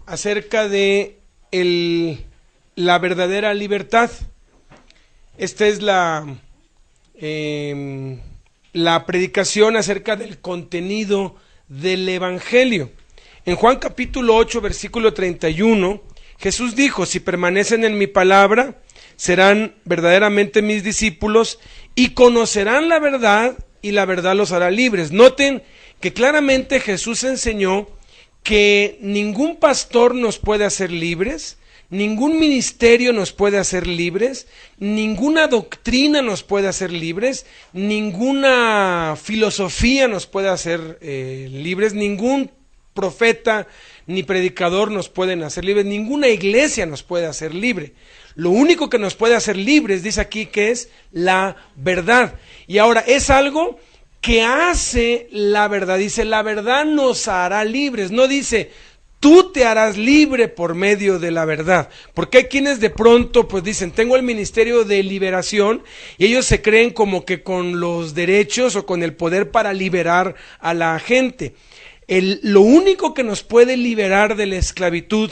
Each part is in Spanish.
acerca de la verdadera libertad. Esta es la predicación acerca del contenido del Evangelio. En Juan capítulo 8, versículo 31, Jesús dijo: si permanecen en mi palabra, serán verdaderamente mis discípulos y conocerán la verdad, y la verdad los hará libres. Noten que claramente Jesús enseñó que ningún pastor nos puede hacer libres, ningún ministerio nos puede hacer libres, ninguna doctrina nos puede hacer libres, ninguna filosofía nos puede hacer libres, ningún profeta ni predicador nos pueden hacer libres, ninguna iglesia nos puede hacer libre. Lo único que nos puede hacer libres, dice aquí, que es la verdad. Y ahora es algo que hace la verdad. Dice, la verdad nos hará libres. No dice, tú te harás libre por medio de la verdad. Porque hay quienes de pronto pues dicen, tengo el ministerio de liberación, y ellos se creen como que con los derechos o con el poder para liberar a la gente. Lo único que nos puede liberar de la esclavitud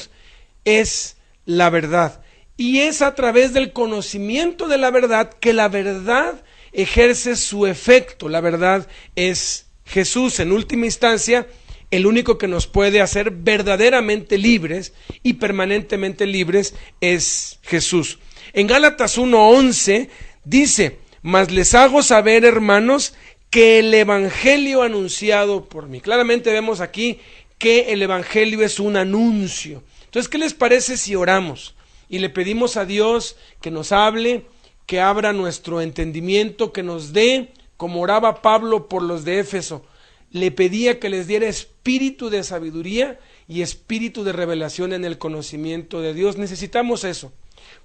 es la verdad. Y es a través del conocimiento de la verdad que la verdad ejerce su efecto. La verdad es Jesús. En última instancia, el único que nos puede hacer verdaderamente libres y permanentemente libres es Jesús. En Gálatas 1:11 dice: mas les hago saber, hermanos, que el evangelio anunciado por mí. Claramente vemos aquí que el evangelio es un anuncio. Entonces, ¿qué les parece si oramos y le pedimos a Dios que nos hable, que abra nuestro entendimiento, que nos dé, como oraba Pablo por los de Éfeso? Le pedía que les diera espíritu de sabiduría y espíritu de revelación en el conocimiento de Dios. Necesitamos eso,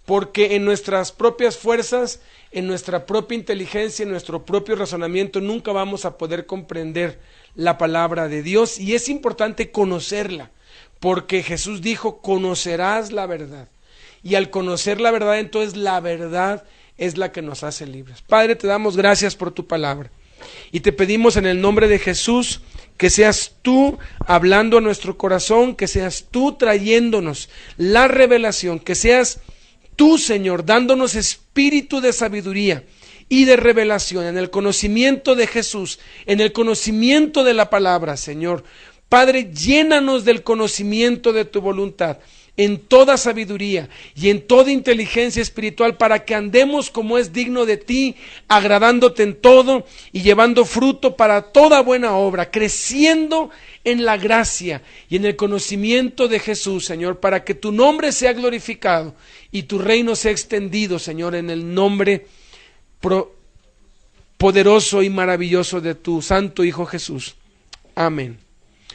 porque en nuestras propias fuerzas, en nuestra propia inteligencia, en nuestro propio razonamiento, nunca vamos a poder comprender la palabra de Dios, y es importante conocerla, porque Jesús dijo, conocerás la verdad, y al conocer la verdad, entonces la verdad es la que nos hace libres. Padre, te damos gracias por tu palabra, y te pedimos en el nombre de Jesús que seas tú hablando a nuestro corazón, que seas tú trayéndonos la revelación, que seas tú, Señor, dándonos espíritu de sabiduría y de revelación en el conocimiento de Jesús, en el conocimiento de la palabra, Señor. Padre, llénanos del conocimiento de tu voluntad, en toda sabiduría y en toda inteligencia espiritual, para que andemos como es digno de ti, agradándote en todo y llevando fruto para toda buena obra, creciendo en la gracia y en el conocimiento de Jesús, Señor, para que tu nombre sea glorificado y tu reino sea extendido, Señor, en el nombre poderoso y maravilloso de tu santo Hijo Jesús. Amén.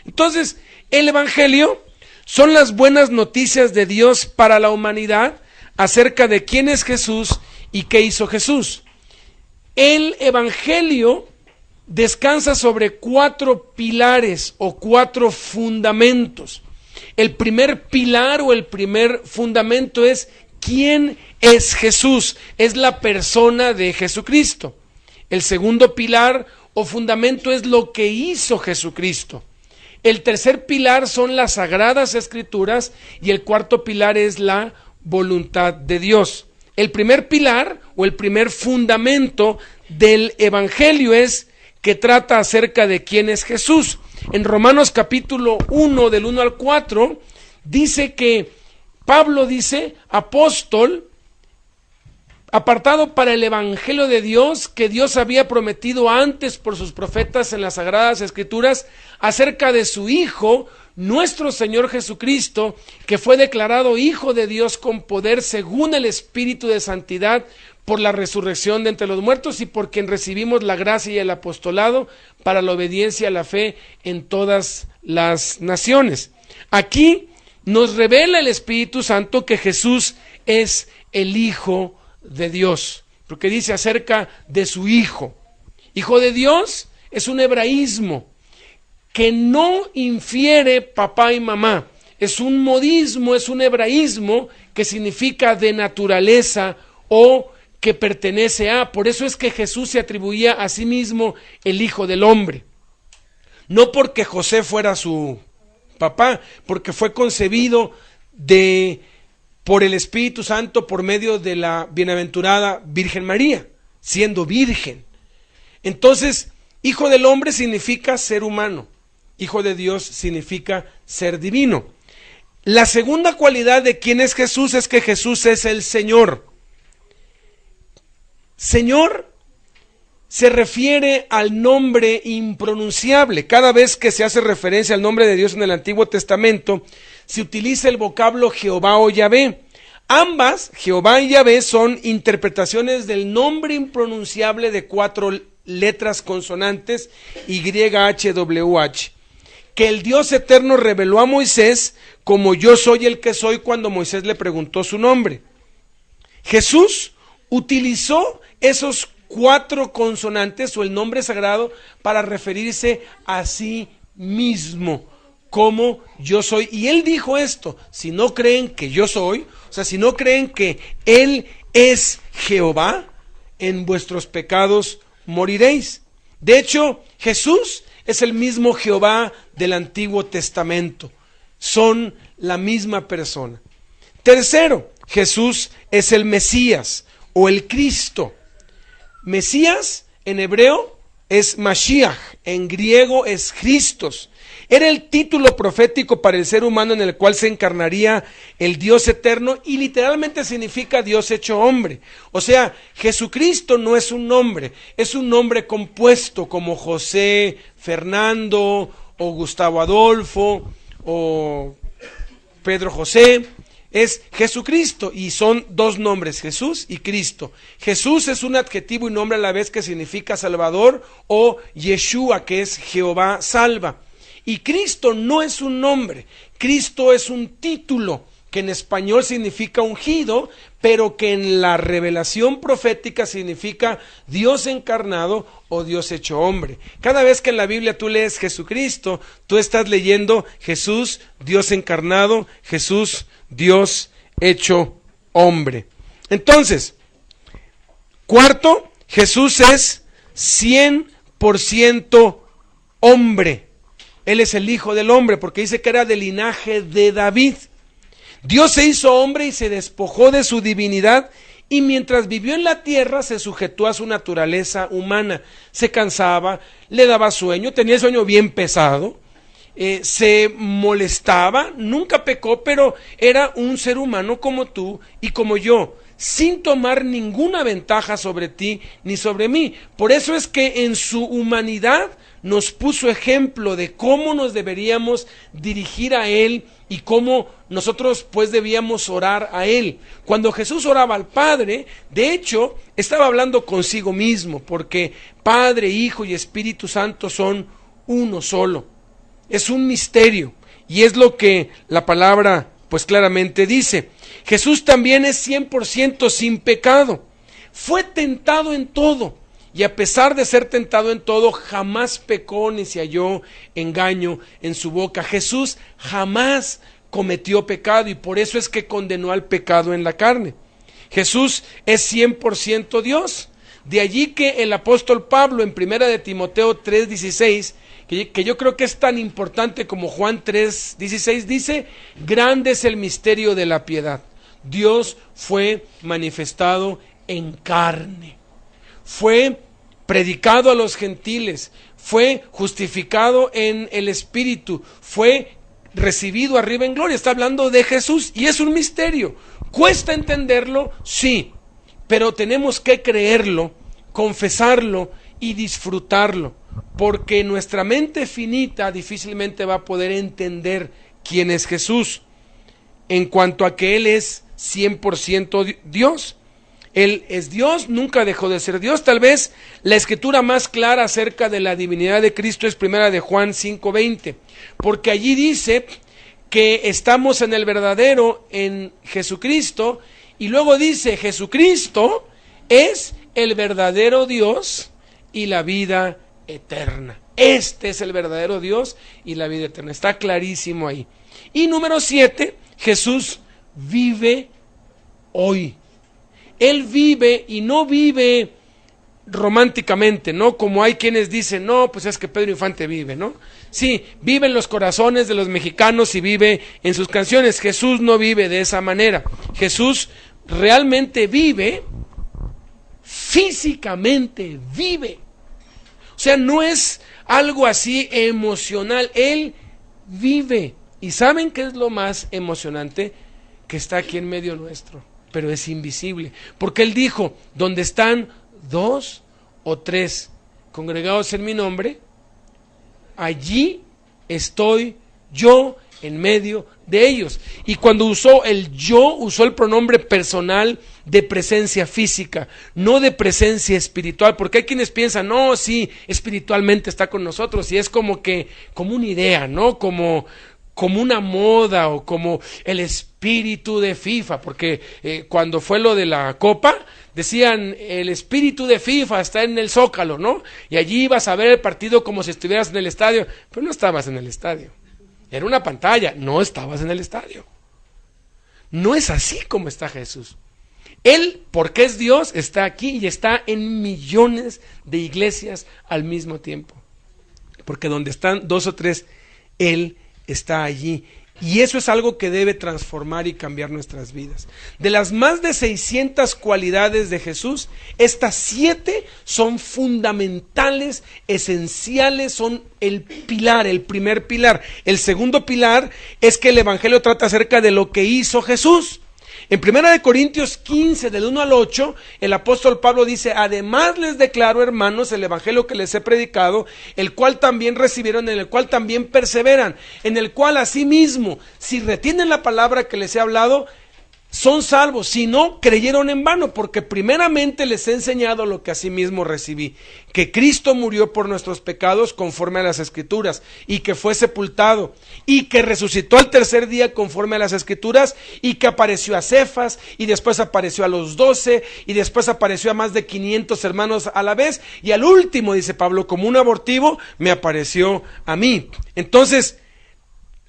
Entonces, el Evangelio son las buenas noticias de Dios para la humanidad acerca de quién es Jesús y qué hizo Jesús. El Evangelio descansa sobre 4 pilares o 4 fundamentos. El primer pilar o el primer fundamento es ¿quién es Jesús? Es la persona de Jesucristo. El segundo pilar o fundamento es lo que hizo Jesucristo. El tercer pilar son las Sagradas Escrituras, y el cuarto pilar es la voluntad de Dios. El primer pilar o el primer fundamento del Evangelio es que trata acerca de quién es Jesús. En Romanos capítulo 1, del 1 al 4, dice que Pablo dice, apóstol, apartado para el Evangelio de Dios, que Dios había prometido antes por sus profetas en las Sagradas Escrituras, acerca de su Hijo, nuestro Señor Jesucristo, que fue declarado Hijo de Dios con poder según el Espíritu de Santidad, por la resurrección de entre los muertos, y por quien recibimos la gracia y el apostolado para la obediencia a la fe en todas las naciones. Aquí nos revela el Espíritu Santo que Jesús es el Hijo de Dios, porque dice acerca de su Hijo. Hijo de Dios es un hebraísmo que no infiere papá y mamá, es un modismo, es un hebraísmo que significa de naturaleza o que pertenece a. Por eso es que Jesús se atribuía a sí mismo el Hijo del Hombre, no porque José fuera su papá, porque fue concebido por el Espíritu Santo por medio de la bienaventurada Virgen María, siendo virgen. Entonces, hijo del hombre significa ser humano, hijo de Dios significa ser divino. La segunda cualidad de quién es Jesús es que Jesús es el Señor. Señor se refiere al nombre impronunciable. Cada vez que se hace referencia al nombre de Dios en el Antiguo Testamento, se utiliza el vocablo Jehová o Yahvé. Ambas, Jehová y Yahvé, son interpretaciones del nombre impronunciable de 4 letras consonantes YHWH, que el Dios eterno reveló a Moisés como yo soy el que soy cuando Moisés le preguntó su nombre. Jesús utilizó esos 4 consonantes o el nombre sagrado para referirse a sí mismo como yo soy. Y él dijo esto: si no creen que yo soy, o sea, si no creen que él es Jehová, en vuestros pecados moriréis. De hecho, Jesús es el mismo Jehová del Antiguo Testamento. Son la misma persona. Tercero, Jesús es el Mesías o el Cristo. Mesías en hebreo es Mashiach, en griego es Christos. Era el título profético para el ser humano en el cual se encarnaría el Dios eterno y literalmente significa Dios hecho hombre. O sea, Jesucristo no es un nombre, es un nombre compuesto como José, Fernando o Gustavo Adolfo o Pedro José. Es Jesucristo y son 2 nombres, Jesús y Cristo. Jesús es un adjetivo y nombre a la vez que significa Salvador, o Yeshua, que es Jehová salva. Y Cristo no es un nombre, Cristo es un título que en español significa ungido, pero que en la revelación profética significa Dios encarnado o Dios hecho hombre. Cada vez que en la Biblia tú lees Jesucristo, tú estás leyendo Jesús, Dios encarnado, Jesús, Dios hecho hombre. Entonces, cuarto, Jesús es 100% hombre. Él es el Hijo del Hombre, porque dice que era del linaje de David. Dios se hizo hombre y se despojó de su divinidad, y mientras vivió en la tierra se sujetó a su naturaleza humana. Se cansaba, le daba sueño, tenía el sueño bien pesado, se molestaba, nunca pecó, pero era un ser humano como tú y como yo, sin tomar ninguna ventaja sobre ti ni sobre mí. Por eso es que en su humanidad nos puso ejemplo de cómo nos deberíamos dirigir a Él y cómo nosotros pues debíamos orar a Él. Cuando Jesús oraba al Padre, de hecho, estaba hablando consigo mismo, porque Padre, Hijo y Espíritu Santo son uno solo. Es un misterio, y es lo que la palabra pues claramente dice. Jesús también es 100% sin pecado. Fue tentado en todo, y a pesar de ser tentado en todo, jamás pecó ni se halló engaño en su boca. Jesús jamás cometió pecado, y por eso es que condenó al pecado en la carne. Jesús es 100% Dios. De allí que el apóstol Pablo en 1 de Timoteo 3:16, que yo creo que es tan importante como Juan 3:16, dice: grande es el misterio de la piedad. Dios fue manifestado en carne, fue predicado a los gentiles, fue justificado en el Espíritu, fue recibido arriba en gloria. Está hablando de Jesús y es un misterio. ¿Cuesta entenderlo? Sí, pero tenemos que creerlo, confesarlo y disfrutarlo, porque nuestra mente finita difícilmente va a poder entender quién es Jesús, en cuanto a que Él es 100% Dios. Él es Dios, nunca dejó de ser Dios. Tal vez la escritura más clara acerca de la divinidad de Cristo es 1 de Juan 5:20, porque allí dice que estamos en el verdadero, en Jesucristo, y luego dice: Jesucristo es el verdadero Dios y la vida eterna. Este es el verdadero Dios y la vida eterna. Está clarísimo ahí. Y número 7, Jesús vive hoy. Él vive, y no vive románticamente, ¿no? Como hay quienes dicen: no, pues es que Pedro Infante vive, ¿no? Sí, vive en los corazones de los mexicanos y vive en sus canciones. Jesús no vive de esa manera. Jesús realmente vive, físicamente vive. O sea, no es algo así emocional, Él vive. ¿Y saben qué es lo más emocionante? Que está aquí en medio nuestro, pero es invisible. Porque Él dijo, donde están 2 o 3 congregados en mi nombre, allí estoy yo en medio de ellos. Y cuando usó el yo, usó el pronombre personal de presencia física, no de presencia espiritual, porque hay quienes piensan, no, sí, espiritualmente está con nosotros, y es como una idea, ¿no? Como una moda, o como el espíritu de FIFA, porque cuando fue lo de la Copa, decían, el espíritu de FIFA está en el Zócalo, ¿no? Y allí ibas a ver el partido como si estuvieras en el estadio, pero no estabas en el estadio. Era una pantalla, no estabas en el estadio. No es así como está Jesús. Él, porque es Dios, está aquí y está en millones de iglesias al mismo tiempo. Porque donde están 2 o 3, Él está allí. Y eso es algo que debe transformar y cambiar nuestras vidas. De las más de 600 cualidades de Jesús, estas 7 son fundamentales, esenciales, son el pilar, el primer pilar. El segundo pilar es que el Evangelio trata acerca de lo que hizo Jesús. En 1 Corintios 15, del 1 al 8, el apóstol Pablo dice, además les declaro, hermanos, el evangelio que les he predicado, el cual también recibieron, en el cual también perseveran, en el cual asimismo, si retienen la palabra que les he hablado, son salvos. Si no, creyeron en vano, porque primeramente les he enseñado lo que asimismo recibí, que Cristo murió por nuestros pecados conforme a las Escrituras, y que fue sepultado, y que resucitó al tercer día conforme a las Escrituras, y que apareció a Cefas, y después apareció a los 12, y después apareció a más de 500 hermanos a la vez, y al último, dice Pablo, como un abortivo, me apareció a mí. Entonces,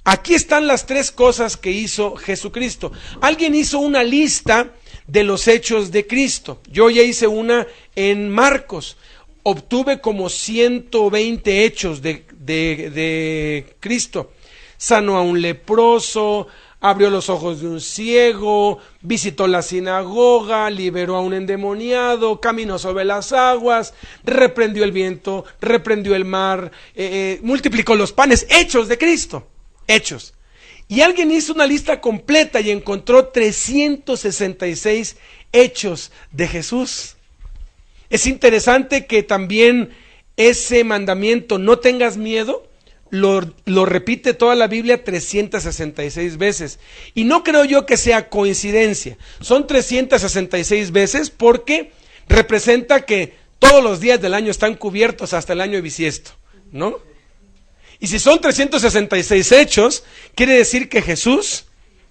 aquí están las 3 cosas que hizo Jesucristo. Alguien hizo una lista de los hechos de Cristo. Yo ya hice una en Marcos. Obtuve como 120 hechos de Cristo. Sanó a un leproso, abrió los ojos de un ciego, visitó la sinagoga, liberó a un endemoniado, caminó sobre las aguas, reprendió el viento, reprendió el mar, multiplicó los panes. Hechos de Cristo. Hechos. Y alguien hizo una lista completa y encontró 366 hechos de Jesús. Es interesante que también ese mandamiento, no tengas miedo, lo repite toda la Biblia 366 veces. Y no creo yo que sea coincidencia. Son 366 veces porque representa que todos los días del año están cubiertos hasta el año bisiesto, ¿no? Y si son 366 hechos, quiere decir que Jesús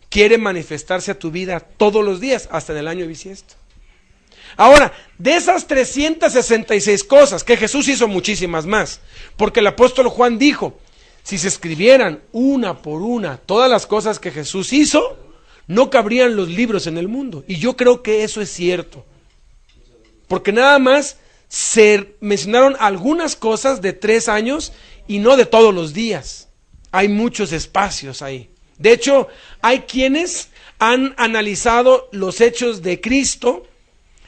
quiere manifestarse a tu vida todos los días, hasta en el año bisiesto. Ahora, de esas 366 cosas, que Jesús hizo muchísimas más, porque el apóstol Juan dijo, si se escribieran una por una todas las cosas que Jesús hizo, no cabrían los libros en el mundo. Y yo creo que eso es cierto. Porque nada más se mencionaron algunas cosas de 3 años y no de todos los días. Hay muchos espacios ahí. De hecho, hay quienes han analizado los hechos de Cristo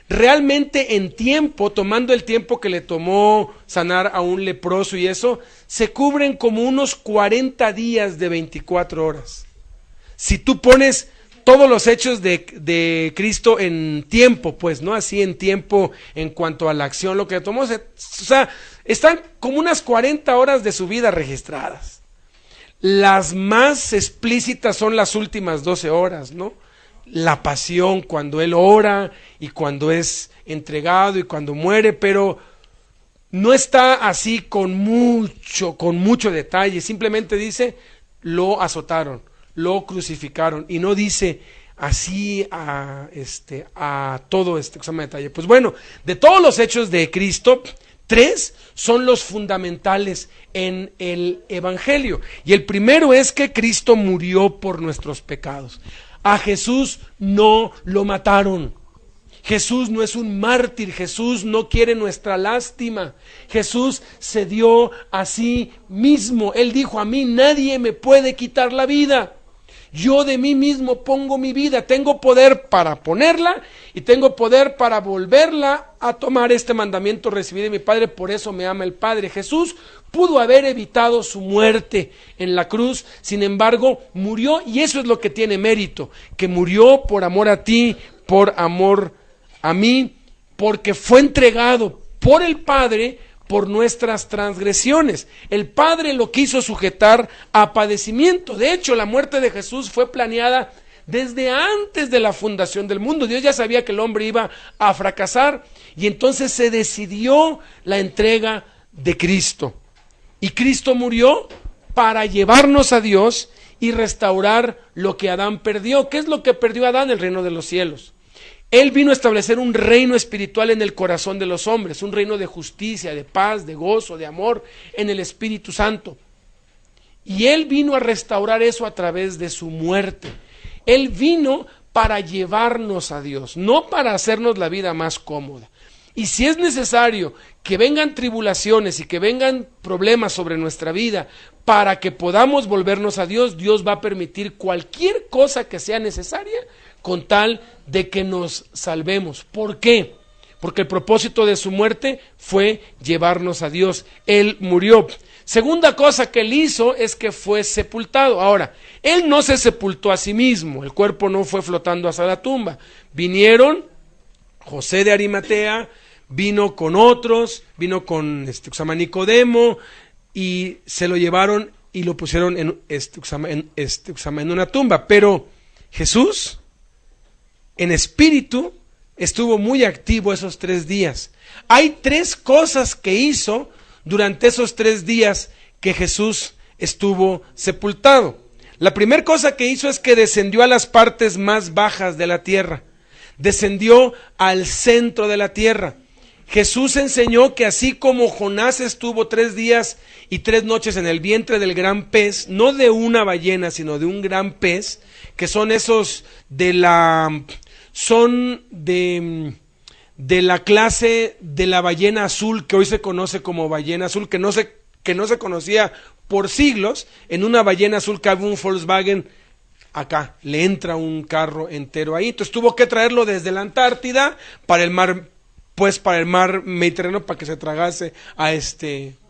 realmente en tiempo, tomando el tiempo que le tomó sanar a un leproso y eso, se cubren como unos 40 días de 24 horas. Si tú pones todos los hechos de Cristo en tiempo, pues, ¿no? Así en tiempo en cuanto a la acción, lo que tomó, o sea, están como unas 40 horas de su vida registradas. Las más explícitas son las últimas 12 horas, ¿no? La pasión, cuando Él ora y cuando es entregado y cuando muere, pero no está así con mucho detalle. Simplemente dice, lo azotaron, lo crucificaron, y no dice así a todo este examen de detalle. Pues bueno, de todos los hechos de Cristo, 3 son los fundamentales en el Evangelio. Y el primero es que Cristo murió por nuestros pecados. A Jesús no lo mataron. Jesús no es un mártir, Jesús no quiere nuestra lástima. Jesús se dio a sí mismo. Él dijo: a mí nadie me puede quitar la vida. Yo de mí mismo pongo mi vida. Tengo poder para ponerla y tengo poder para volverla a tomar. Este mandamiento recibí de mi Padre, por eso me ama el Padre. Jesús pudo haber evitado su muerte en la cruz, sin embargo murió, y eso es lo que tiene mérito, que murió por amor a ti, por amor a mí, porque fue entregado por el Padre por nuestras transgresiones. El Padre lo quiso sujetar a padecimiento. De hecho, la muerte de Jesús fue planeada desde antes de la fundación del mundo. Dios ya sabía que el hombre iba a fracasar, y entonces se decidió la entrega de Cristo. Y Cristo murió para llevarnos a Dios y restaurar lo que Adán perdió. ¿Qué es lo que perdió Adán? El reino de los cielos. Él vino a establecer un reino espiritual en el corazón de los hombres, un reino de justicia, de paz, de gozo, de amor en el Espíritu Santo. Y Él vino a restaurar eso a través de su muerte. Él vino para llevarnos a Dios, no para hacernos la vida más cómoda. Y si es necesario que vengan tribulaciones y que vengan problemas sobre nuestra vida para que podamos volvernos a Dios, Dios va a permitir cualquier cosa que sea necesaria con tal de que nos salvemos. ¿Por qué? Porque el propósito de su muerte fue llevarnos a Dios. Él murió. Segunda cosa que Él hizo es que fue sepultado. Ahora, Él no se sepultó a sí mismo, el cuerpo no fue flotando hacia la tumba. Vinieron, José de Arimatea vino con otros, vino con Nicodemo, y se lo llevaron y lo pusieron en una tumba. Pero Jesús, en espíritu, estuvo muy activo esos 3 días. Hay 3 cosas que hizo durante esos 3 días que Jesús estuvo sepultado. La primera cosa que hizo es que descendió a las partes más bajas de la tierra. Descendió al centro de la tierra. Jesús enseñó que así como Jonás estuvo 3 días y 3 noches en el vientre del gran pez, no de una ballena, sino de un gran pez, que son esos de la clase de la ballena azul, que hoy se conoce como ballena azul, que no se conocía por siglos. En una ballena azul cabe un Volkswagen, acá le entra un carro entero ahí. Entonces tuvo que traerlo desde la Antártida para el mar Mediterráneo, para que se tragase a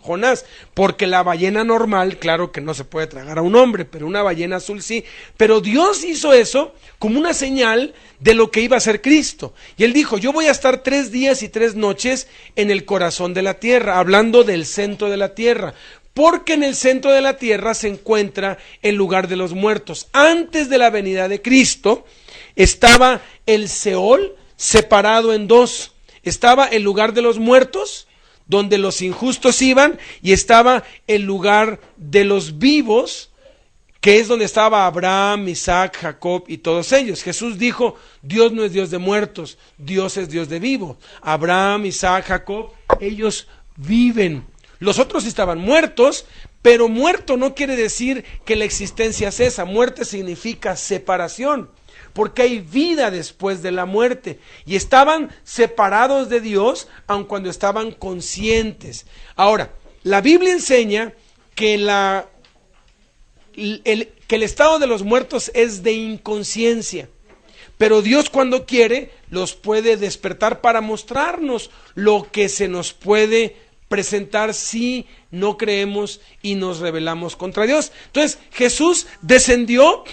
Jonás, porque la ballena normal, claro que no se puede tragar a un hombre, pero una ballena azul sí. Pero Dios hizo eso como una señal de lo que iba a ser Cristo, y Él dijo: yo voy a estar 3 días y 3 noches en el corazón de la tierra, hablando del centro de la tierra, porque en el centro de la tierra se encuentra el lugar de los muertos. Antes de la venida de Cristo estaba el Seol separado en 2. Estaba el lugar de los muertos, donde los injustos iban, y estaba el lugar de los vivos, que es donde estaba Abraham, Isaac, Jacob y todos ellos. Jesús dijo: Dios no es Dios de muertos, Dios es Dios de vivos. Abraham, Isaac, Jacob, ellos viven. Los otros estaban muertos, pero muerto no quiere decir que la existencia cesa. Muerte significa separación, porque hay vida después de la muerte, y estaban separados de Dios aun cuando estaban conscientes. Ahora, la Biblia enseña que el estado de los muertos es de inconsciencia, pero Dios, cuando quiere, los puede despertar para mostrarnos lo que se nos puede presentar si no creemos y nos rebelamos contra Dios. Entonces Jesús descendió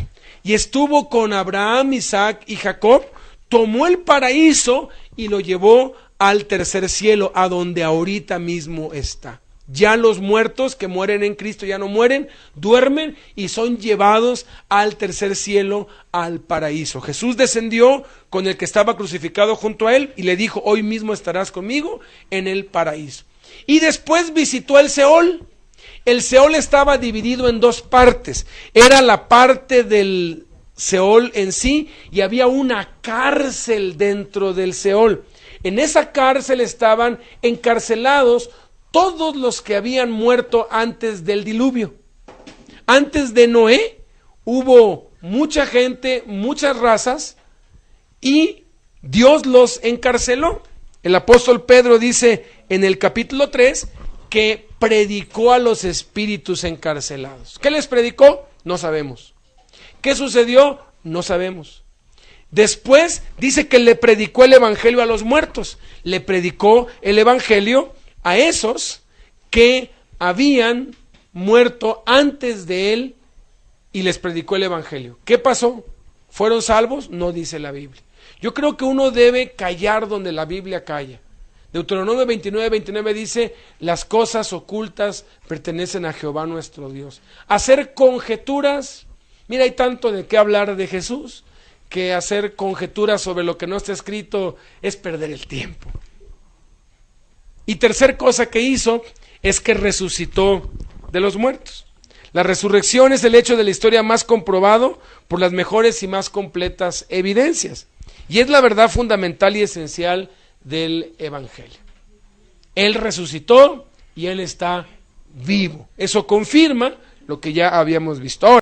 y estuvo con Abraham, Isaac y Jacob, tomó el paraíso y lo llevó al tercer cielo, a donde ahorita mismo está. Ya los muertos que mueren en Cristo ya no mueren, duermen y son llevados al tercer cielo, al paraíso. Jesús descendió con el que estaba crucificado junto a él y le dijo: hoy mismo estarás conmigo en el paraíso. Y después visitó el Seol. El Seol estaba dividido en 2 partes. Era la parte del Seol en sí, y había una cárcel dentro del Seol. En esa cárcel estaban encarcelados todos los que habían muerto antes del diluvio. Antes de Noé hubo mucha gente, muchas razas, y Dios los encarceló. El apóstol Pedro dice en el capítulo 3 que predicó a los espíritus encarcelados. ¿Qué les predicó? No sabemos. ¿Qué sucedió? No sabemos. Después dice que le predicó el evangelio a los muertos. Le predicó el evangelio a esos que habían muerto antes de él y les predicó el evangelio. ¿Qué pasó? ¿Fueron salvos? No dice la Biblia. Yo creo que uno debe callar donde la Biblia calla. Deuteronomio 29:29 dice: las cosas ocultas pertenecen a Jehová nuestro Dios. Hacer conjeturas, mira, hay tanto de qué hablar de Jesús, que hacer conjeturas sobre lo que no está escrito es perder el tiempo. Y tercer cosa que hizo es que resucitó de los muertos. La resurrección es el hecho de la historia más comprobado por las mejores y más completas evidencias. Y es la verdad fundamental y esencial del evangelio. Él resucitó y él está vivo. Eso confirma lo que ya habíamos visto. Ahora,